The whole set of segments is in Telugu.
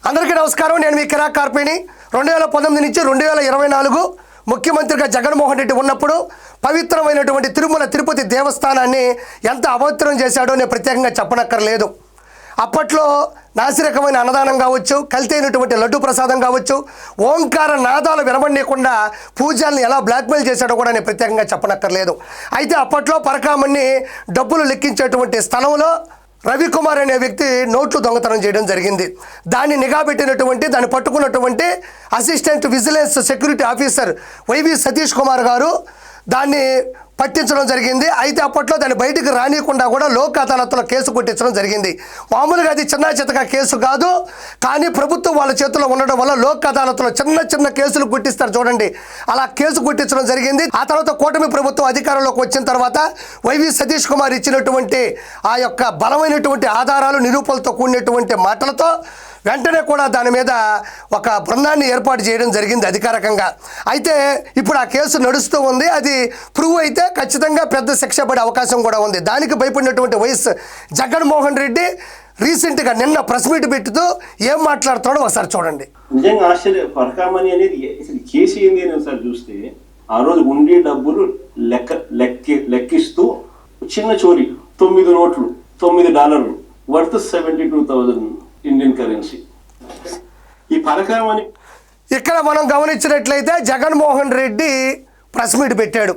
అందరికీ నమస్కారం. నేను మీ కిరా కార్పేని. 2019 నుంచి 2024 ముఖ్యమంత్రిగా జగన్మోహన్ రెడ్డి ఉన్నప్పుడు పవిత్రమైనటువంటి తిరుమల తిరుపతి దేవస్థానాన్ని ఎంత అపవిత్రం చేశాడో నేను ప్రత్యేకంగా చెప్పనక్కర్లేదు. అప్పట్లో నాసిరకమైన అన్నదానం కావచ్చు, కల్తైనటువంటి లడ్డు ప్రసాదం కావచ్చు, ఓంకార నాదాలు వినబడకుండా పూజల్ని ఎలా బ్లాక్మెయిల్ చేశాడో కూడా నేను ప్రత్యేకంగా చెప్పనక్కర్లేదు. అయితే అప్పట్లో పరకామణి డబ్బులు లెక్కించేటువంటి స్థలంలో రవికుమార్ అనే వ్యక్తి నోట్లు దొంగతనం చేయడం జరిగింది. దాన్ని నిఘా పెట్టినటువంటి, దాన్ని పట్టుకున్నటువంటి assistant vigilance security officer YV Satish Kumar గారు దాన్ని పట్టించడం జరిగింది. అయితే అప్పట్లో దాన్ని బయటికి రానియకుండా కూడా లోక్ అదాలత్లో కేసు కొట్టించడం జరిగింది. మామూలుగా అది చిన్న చితక కేసు కాదు, కానీ ప్రభుత్వం వాళ్ళ చేతుల్లో ఉండడం వల్ల లోక్ అదాలత్లో చిన్న కేసులు కొట్టిస్తారు చూడండి, అలా కేసు కొట్టించడం జరిగింది. ఆ తర్వాత కూటమి ప్రభుత్వం అధికారంలోకి వచ్చిన తర్వాత వైవి సతీష్ కుమార్ ఇచ్చినటువంటి ఆ యొక్క బలమైనటువంటి ఆధారాలు, నిరూపణలతో కూడినటువంటి మాటలతో వెంటనే కూడా దాని మీద ఒక బృందాన్ని ఏర్పాటు చేయడం జరిగింది అధికారికంగా. అయితే ఇప్పుడు ఆ కేసు నడుస్తూ ఉంది. అది ప్రూవ్ అయితే ఖచ్చితంగా పెద్ద శిక్ష పడే అవకాశం కూడా ఉంది. దానికి భయపడినటువంటి వైఎస్ జగన్మోహన్ రెడ్డి రీసెంట్గా నిన్న ప్రెస్ మీట్ పెట్టుతూ ఏం మాట్లాడుతున్నాడో ఒకసారి చూడండి. నిజంగా ఆశ్చర్య. పరకామణి అనేది కేసు ఏంది అని ఒకసారి చూస్తే, ఆ రోజు ఉండే డబ్బులు లెక్కిస్తూ చిన్న చోరీ 9 నోట్లు $9 వర్త్ 72,000 ఇండియన్ కరెన్సీ. ఈ పరకామణి ఇక్కడ మనం గమనించినట్లయితే జగన్మోహన్ రెడ్డి ప్రెస్ మీట్ పెట్టాడు.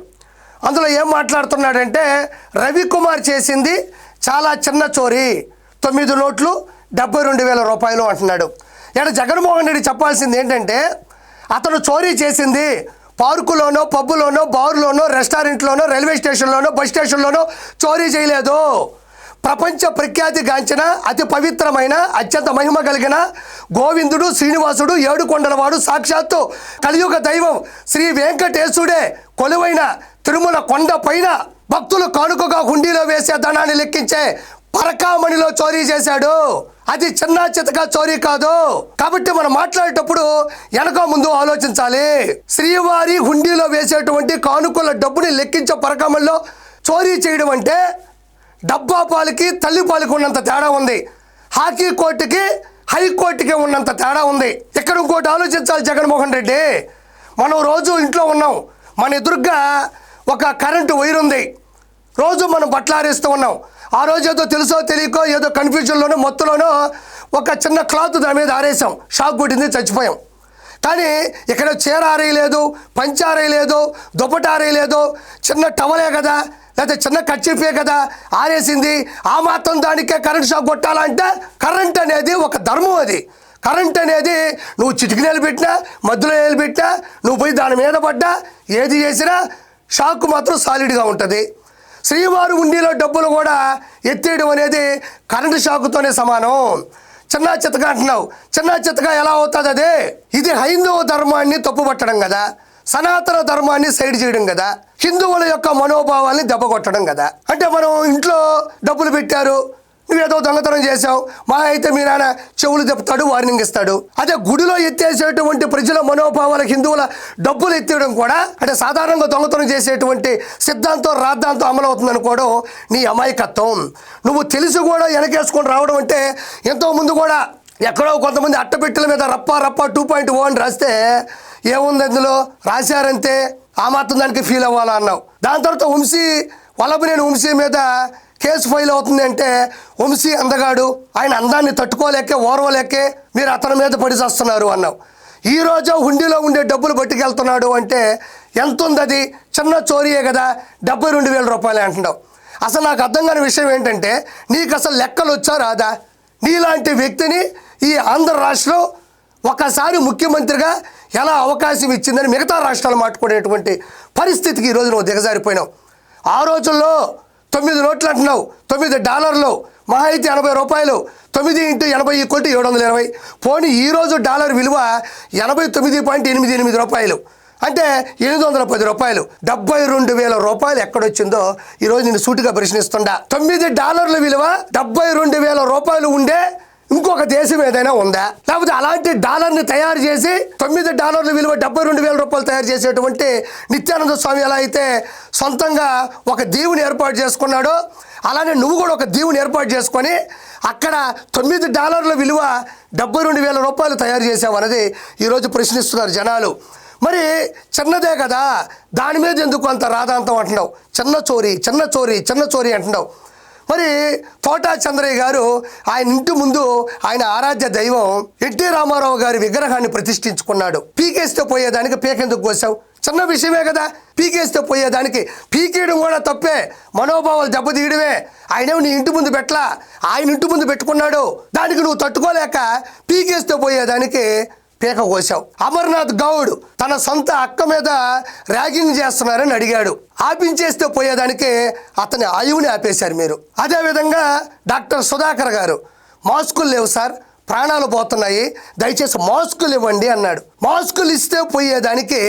అందులో ఏం మాట్లాడుతున్నాడంటే, రవికుమార్ చేసింది చాలా చిన్న చోరీ, 9 నోట్లు $72,000 అంటున్నాడు. ఇక్కడ జగన్మోహన్ రెడ్డి చెప్పాల్సింది ఏంటంటే, అతను చోరీ చేసింది పార్కులోనో, పబ్బులోనో, బారులోనో, రెస్టారెంట్లోనో, రైల్వే స్టేషన్లోనో, బస్ స్టేషన్లోనో చోరీ చేయలేదు. ప్రపంచ ప్రఖ్యాతిగాంచిన అతి పవిత్రమైన అత్యంత మహిమ కలిగిన గోవిందుడు, శ్రీనివాసుడు, ఏడుకొండలవాడు, సాక్షాత్తు కలియుగ దైవం శ్రీ వెంకటేశుడే కొలువైన తిరుమల కొండ పైన భక్తులు కానుకగా హుండీలో వేసే ధనాన్ని లెక్కించే పరకామణిలో చోరీ చేశాడు. అది చిన్న చితక చోరీ కాదు. కాబట్టి మనం మాట్లాడేటప్పుడు వెనక ముందు ఆలోచించాలి. శ్రీవారి హుండీలో వేసేటువంటి కానుకల డబ్బుని లెక్కించే పరకామణిలో చోరీ చేయడం అంటే డబ్బా పాలకి తల్లి పాలకి ఉన్నంత తేడా ఉంది. హాకీ కోర్టుకి హైకోర్టుకి ఉన్నంత తేడా ఉంది. ఇక్కడ ఇంకోటి ఆలోచించాలి జగన్మోహన్ రెడ్డి. మనం రోజు ఇంట్లో ఉన్నాం, మన ఎదురుగా ఒక కరెంటు వైర్ ఉంది, రోజు మనం బట్టలారేస్తూ ఉన్నాం. ఆ రోజు ఏదో తెలుసో తెలియకో ఏదో కన్ఫ్యూజన్లోనో మొత్తంలోనో ఒక చిన్న క్లాత్ దాని మీద ఆరేసాం, షాక్ కొట్టింది, చచ్చిపోయాం. కానీ ఇక్కడ చీర ఆరేయలేదు, పంచ ఆరేయలేదు, దుప్పట ఆరేయలేదు, చిన్న టవలే కదా, లేకపోతే చిన్న కర్చీఫే కదా ఆరేసింది. ఆ మాత్రం దానికే కరెంట్ షాక్ కొట్టాలంటే కరెంట్ అనేది ఒక ధర్మం. అది కరెంట్ అనేది నువ్వు చిటికినేలు పెట్టినా, మధ్యలో ఏలు పెట్టినా, నువ్వు పోయి దాని మీద పడ్డా, ఏది చేసినా షాక్ మాత్రం సాలిడ్గా ఉంటుంది. శ్రీవారు ఉండిలో డబ్బులు కూడా ఎత్తేయడం అనేది కరెంటు షాకుతోనే సమానం. చిన్న చితక అంటున్నావు, చిన్న చితక ఎలా అవుతుంది? అదే ఇది హైందవ ధర్మాన్ని తప్పుపట్టడం కదా, సనాతన ధర్మాన్ని సైడ్ చేయడం కదా, హిందువుల యొక్క మనోభావాల్ని దెబ్బకొట్టడం కదా. అంటే మనం ఇంట్లో డబ్బులు పెట్టారు, నువ్వేదో దొంగతనం చేసావు, మా అయితే మీ నాన్న చెవులు తెప్పుతాడు, వార్నింగ్ ఇస్తాడు. అదే గుడిలో ఎత్తేసేటువంటి ప్రజల మనోభావాల హిందువుల డబ్బులు ఎత్తేయడం కూడా అంటే సాధారణంగా దొంగతనం చేసేటువంటి సిద్ధాంతం రాద్ధాంతం అమలవుతుంది అనుకోవడం నీ అమాయకత్వం. నువ్వు తెలిసి కూడా వెనకేసుకొని రావడం అంటే, ఎంతో ముందు కూడా ఎక్కడో కొంతమంది అట్టపెట్టెల మీద రప్ప 2.0 అని రాస్తే ఏముంది అందులో రాశారంతే, ఆ మాత్రం దానికి ఫీల్ అవ్వాలా అన్నావు. దాని తర్వాత వల్లభనేని వంశీ మీద కేసు ఫైల్ అవుతుంది అంటే, వంశీ అందగాడు, ఆయన అందాన్ని తట్టుకోలేకే ఓర్వలేకే మీరు అతని మీద పడి చేస్తున్నారు అన్నావు. ఈరోజు హుండీలో ఉండే డబ్బులు పట్టుకెళ్తున్నాడు అంటే ఎంత ఉంది? అది చిన్న చోరీయే కదా, $72,000 అంటున్నావు. అసలు నాకు అర్థం కాని విషయం ఏంటంటే, నీకు అసలు లెక్కలు వచ్చా రాదా? నీలాంటి వ్యక్తిని ఈ ఆంధ్ర రాష్ట్రం ఒకసారి ముఖ్యమంత్రిగా ఎలా అవకాశం ఇచ్చిందని మిగతా రాష్ట్రాలు మాట్లాడుకునేటువంటి పరిస్థితికి ఈరోజు నువ్వు దిగజారిపోయినావు. ఆ రోజుల్లో 9 నోట్లు అంటున్నావు, $9 మహా అయితే $80, 9 × 80 = 720. పోనీ ఈరోజు డాలర్ విలువ $89.88 అంటే $810. $72,000 ఎక్కడొచ్చిందో ఈరోజు నేను సూటిగా ప్రశ్నిస్తుండా. $9 విలువ $72,000 ఉండే ఇంకొక దేశం ఏదైనా ఉందా? లేకపోతే అలాంటి డాలర్ని తయారు చేసి $9 విలువ $72,000 తయారు చేసేటువంటి నిత్యానంద స్వామి ఎలా అయితే సొంతంగా ఒక దీవుని ఏర్పాటు చేసుకున్నాడో, అలానే నువ్వు కూడా ఒక దీవుని ఏర్పాటు చేసుకొని అక్కడ $9 విలువ 72,000 రూపాయలు తయారు చేసావు అనేది ఈరోజు ప్రశ్నిస్తున్నారు జనాలు. మరి చిన్నదే కదా, దాని మీద ఎందుకు అంత రాధాంతం అంటున్నావు? చిన్న చోరీ చిన్న చోరీ చిన్న చోరీ అంటున్నావు. మరి తోటా చంద్రయ్య గారు ఆయన ఇంటి ముందు ఆయన ఆరాధ్య దైవం ఎన్టీ రామారావు గారి విగ్రహాన్ని ప్రతిష్ఠించుకున్నాడు. పీకేస్తే పోయేదానికి పీకెందుకు కోసావు? చిన్న విషయమే కదా, పీకేస్తే పోయేదానికి. పీకేయడం కూడా తప్పే, మనోభావాలు దెబ్బతీయడమే. ఆయనేమో నీ ఇంటి ముందు పెట్టలా, ఆయన ఇంటి ముందు పెట్టుకున్నాడు. దానికి నువ్వు తట్టుకోలేక పీకేస్తే పోయేదానికి పీక కోసావు. అమర్నాథ్ గౌడ్ తన సొంత అక్క మీద ర్యాగింగ్ చేస్తున్నారని అడిగాడు, ఆపించేస్తే పోయేదానికి అతని ఆయువుని ఆపేశారు మీరు. అదేవిధంగా డాక్టర్ సుధాకర్ గారు మాస్కులు లేవు సార్, ప్రాణాలు పోతున్నాయి, దయచేసి మాస్కులు ఇవ్వండి అన్నాడు. మాస్కులు ఇస్తే పోయేదానికి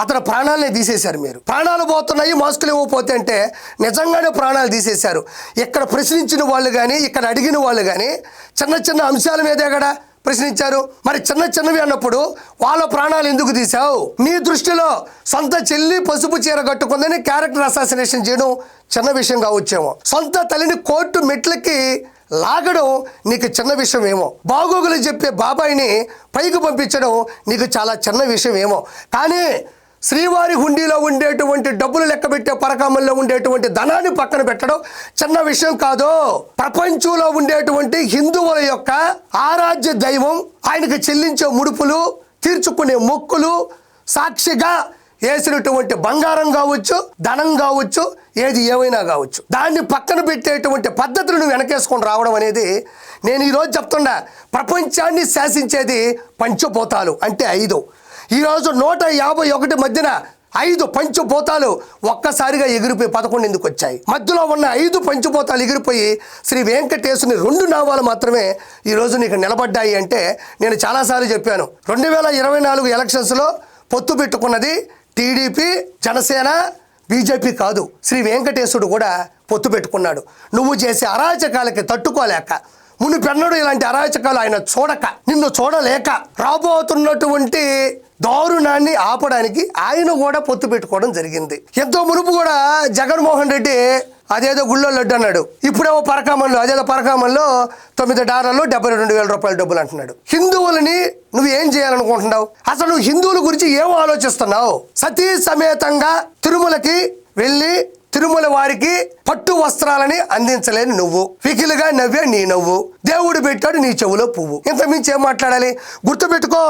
అతని ప్రాణాలనే తీసేశారు మీరు. ప్రాణాలు పోతున్నాయి మాస్కులు ఇవ్వకపోతే అంటే నిజంగానే ప్రాణాలు తీసేశారు. ఇక్కడ ప్రశ్నించిన వాళ్ళు కానీ ఇక్కడ అడిగిన వాళ్ళు కానీ చిన్న చిన్న అంశాల మీదే కదా ప్రశ్నించారు. మరి చిన్న చిన్నవి అన్నప్పుడు వాళ్ళ ప్రాణాలు ఎందుకు తీసావు? నీ దృష్టిలో సొంత చెల్లి పసుపు చీర కట్టుకుందని క్యారెక్టర్ అసాసినేషన్ చేయడం చిన్న విషయం కావచ్చేమో. సొంత తల్లిని కోర్టు మెట్లకి లాగడం నీకు చిన్న విషయం ఏమో. బాగోగులు చెప్పే బాబాయిని పైకి పంపించడం నీకు చాలా చిన్న విషయం ఏమో. కానీ శ్రీవారి హుండీలో ఉండేటువంటి డబ్బులు లెక్కబెట్టే పరకామల్లో ఉండేటువంటి ధనాన్ని పక్కన పెట్టడం చిన్న విషయం కాదు. ప్రపంచంలో ఉండేటువంటి హిందువుల యొక్క ఆరాధ్య దైవం, ఆయనకు చెల్లించే ముడుపులు, తీర్చుకునే మొక్కులు, సాక్షిగా వేసినటువంటి బంగారం కావచ్చు, ధనం కావచ్చు, ఏది ఏమైనా కావచ్చు, దాన్ని పక్కన పెట్టేటువంటి పద్ధతులు నువ్వు వెనకేసుకొని రావడం అనేది నేను ఈరోజు చెప్తున్నా. ప్రపంచాన్ని శాసించేది పంచభూతాలు అంటే 5. ఈరోజు 151 మధ్యన 5 పంచభూతాలు ఒక్కసారిగా ఎగిరిపోయి 11 ఎందుకు వచ్చాయి? మధ్యలో ఉన్న 5 పంచభూతాలు ఎగిరిపోయి శ్రీ వెంకటేశ్వరుని 2 నామాలు మాత్రమే ఈరోజు నీకు నిలబడ్డాయి. అంటే నేను చాలాసార్లు చెప్పాను, 2024 ఎలక్షన్స్లో పొత్తు పెట్టుకున్నది టీడీపీ, జనసేన, బీజేపీ కాదు, శ్రీ వెంకటేశ్వరుడు కూడా పొత్తు పెట్టుకున్నాడు. నువ్వు చేసే అరాచకాలకి తట్టుకోలేక, మునిపెన్నడు ఇలాంటి అరాచకాలు ఆయన చూడక, నిన్ను చూడలేక రాబోతున్నటువంటి దారుణాన్ని ఆపడానికి ఆయన కూడా పొత్తు పెట్టుకోవడం జరిగింది. ఎంతో మునుపు కూడా జగన్మోహన్ రెడ్డి అదేదో గుళ్ళో లడ్డు అన్నాడు, ఇప్పుడేమో పరకామన్లో అదేదో పరకామన్లో $9 72,000 రూపాయల డబ్బులు అంటున్నాడు. హిందువులని నువ్వు ఏం చేయాలనుకుంటున్నావు? అసలు నువ్వు హిందువుల గురించి ఏమో ఆలోచిస్తున్నావు? సతీ సమేతంగా తిరుమలకి వెళ్ళి తిరుమల వారికి పట్టు వస్త్రాలని అందించలేని నువ్వు, వికిలుగా నవ్వే నీ నవ్వు, దేవుడు పెట్టాడు నీ చెవులో పువ్వు. ఇంతకుమించి ఏం మాట్లాడాలి? గుర్తుపెట్టుకో,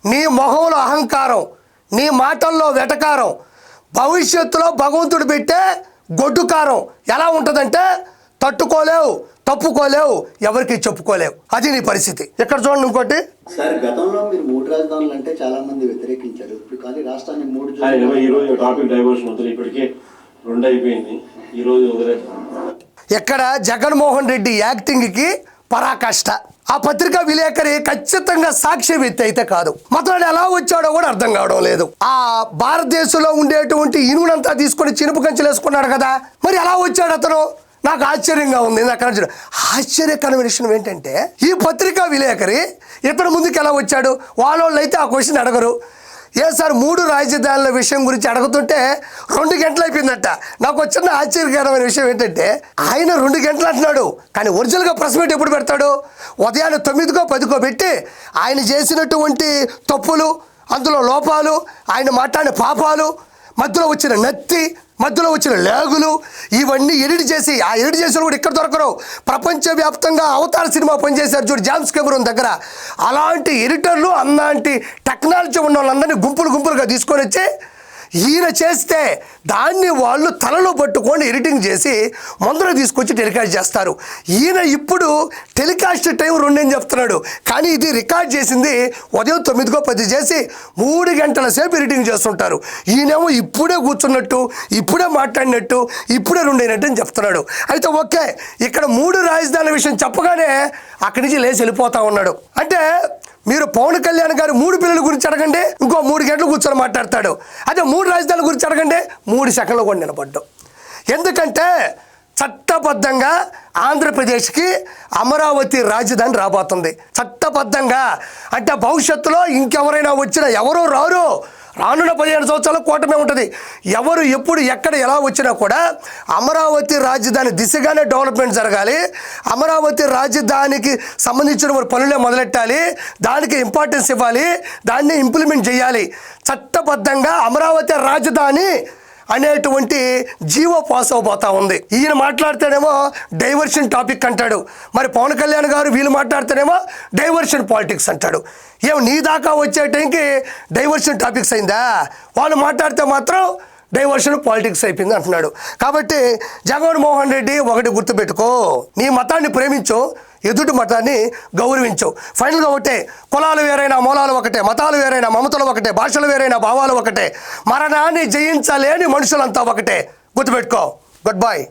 నీ మొహంలో అహంకారం, నీ మాటల్లో వెటకారం, భవిష్యత్తులో భగవంతుడు పెట్టే గొడ్డుకారం ఎలా ఉంటుందంటే తట్టుకోలేవు, తప్పుకోలేవు, ఎవరికి చెప్పుకోలేవు. అది నీ పరిస్థితి. ఇక్కడ చూడండి ఇంకోటి. సార్, గతంలో మీరు 3 రాజధానులు అంటే చాలా మంది వ్యతిరేకించారు. ఇప్పుడు కానీ రాష్ట్రాన్ని 3 ఈరోజు టాపిక్ డైవర్షన్ అవుతుంది. ఇప్పటికే 2 అయిపోయింది. ఈరోజు ఎక్కడ జగన్మోహన్ రెడ్డి యాక్టింగ్కి పరాకాష్ట. ఆ పత్రికా విలేకరి ఖచ్చితంగా సాక్ష్యవేత్త అయితే కాదు. మొత్తం ఎలా వచ్చాడో కూడా అర్థం కావడం లేదు. ఆ భారతదేశంలో ఉండేటువంటి ఇనువునంతా తీసుకొని చినుపు కంచెలు వేసుకున్నాడు కదా, మరి ఎలా వచ్చాడు అతను? నాకు ఆశ్చర్యంగా ఉంది. నాకు ఆశ్చర్యకరమైన విషయం ఏంటంటే, ఈ పత్రికా విలేకరి ఇతను ముందుకు ఎలా వచ్చాడు? వాళ్ళోళ్ళు అయితే ఆ క్వశ్చన్ అడగరు. ఏ సార్ 3 రాజధానుల విషయం గురించి అడుగుతుంటే 2 గంటలు అయిపోయిందట. నాకు వచ్చిన ఆశ్చర్యకరమైన విషయం ఏంటంటే, ఆయన 2 గంటలు అంటున్నాడు, కానీ ఒరిజినల్గా ప్రెస్ మీట్ ఎప్పుడు పెడతాడు? ఉదయాన్నే 9కో 10కో పెట్టి ఆయన చేసినటువంటి తప్పులు, అందులో లోపాలు, ఆయన మాట్లాడిన పాపాలు, మధ్యలో వచ్చిన నత్తి, మధ్యలో వచ్చిన లేగులు, ఇవన్నీ ఎడిట్ చేసి, ఆ ఎడిట్ చేసిన కూడా ఇక్కడ దొరకరు. ప్రపంచవ్యాప్తంగా అవతార్ సినిమా పనిచేశారు చూడు జామ్స్ కెమెరూన్ దగ్గర, అలాంటి ఎడిటర్లు, అలాంటి టెక్నాలజీ ఉన్న వాళ్ళందరినీ గుంపులుగా తీసుకొని వచ్చి ఈయన చేస్తే దాన్ని వాళ్ళు తలలో పట్టుకొని ఎడిటింగ్ చేసి ముందర తీసుకొచ్చి టెలికాస్ట్ చేస్తారు. ఈయన ఇప్పుడు టెలికాస్ట్ టైం 2 అని చెప్తున్నాడు, కానీ ఇది రికార్డ్ చేసింది ఉదయం 9కో 10 చేసి 3 గంటల సేపు ఎడిటింగ్ చేస్తుంటారు. ఈయనేమో ఇప్పుడే కూర్చున్నట్టు, ఇప్పుడే మాట్లాడినట్టు, ఇప్పుడే 2 అయినట్టు అని చెప్తున్నాడు. అయితే ఓకే, ఇక్కడ 3 రాజధానుల విషయం చెప్పగానే అక్కడి నుంచి లేచి వెళ్ళిపోతా ఉన్నాడు. అంటే మీరు పవన్ కళ్యాణ్ గారు 3 పిల్లల గురించి అడగండి, ఇంకో 3 గంటలు కూర్చొని మాట్లాడతాడు. అదే 3 రాజధానుల గురించి అడగండి, 3 సెకండ్లు కూడా నిలబడ్డాం. ఎందుకంటే చట్టబద్ధంగా ఆంధ్రప్రదేశ్కి అమరావతి రాజధాని రాబోతుంది. చట్టబద్ధంగా అంటే భవిష్యత్తులో ఇంకెవరైనా వచ్చినా, ఎవరో రారు, రానున్న 15 సంవత్సరాల కూటమి ఉంటుంది. ఎవరు ఎప్పుడు ఎక్కడ ఎలా వచ్చినా కూడా అమరావతి రాజధాని దిశగానే డెవలప్మెంట్ జరగాలి. అమరావతి రాజధానికి సంబంధించిన పనులే మొదలెట్టాలి. దానికి ఇంపార్టెన్స్ ఇవ్వాలి. దాన్ని ఇంప్లిమెంట్ చేయాలి. చట్టబద్ధంగా అమరావతి రాజధాని అనేటువంటి జీవో పాస్ అవబోతా ఉంది. ఈయన మాట్లాడితేనేమో డైవర్షన్ టాపిక్ అంటాడు. మరి పవన్ కళ్యాణ్ గారు వీళ్ళు మాట్లాడితేనేమో డైవర్షన్ పాలిటిక్స్ అంటాడు. నీ దాకా వచ్చే టైంకి డైవర్షన్ టాపిక్స్ అయిందా? వాళ్ళు మాట్లాడితే మాత్రం డైవర్షన్ పాలిటిక్స్ అయిపోయింది అంటున్నాడు. కాబట్టి జగన్మోహన్ రెడ్డి ఒకటి గుర్తుపెట్టుకో, నీ మతాన్ని ప్రేమించు, ఎదుటి మతాన్ని గౌరవించు. ఫైనల్గా ఒకటే, కులాలు వేరైనా మూలాలు ఒకటే, మతాలు వేరైనా మమతలు ఒకటే, భాషలు వేరైనా భావాలు ఒకటే, మరణాన్ని జయించలేని మనుషులంతా ఒకటే. గుర్తుపెట్టుకో. Good bye.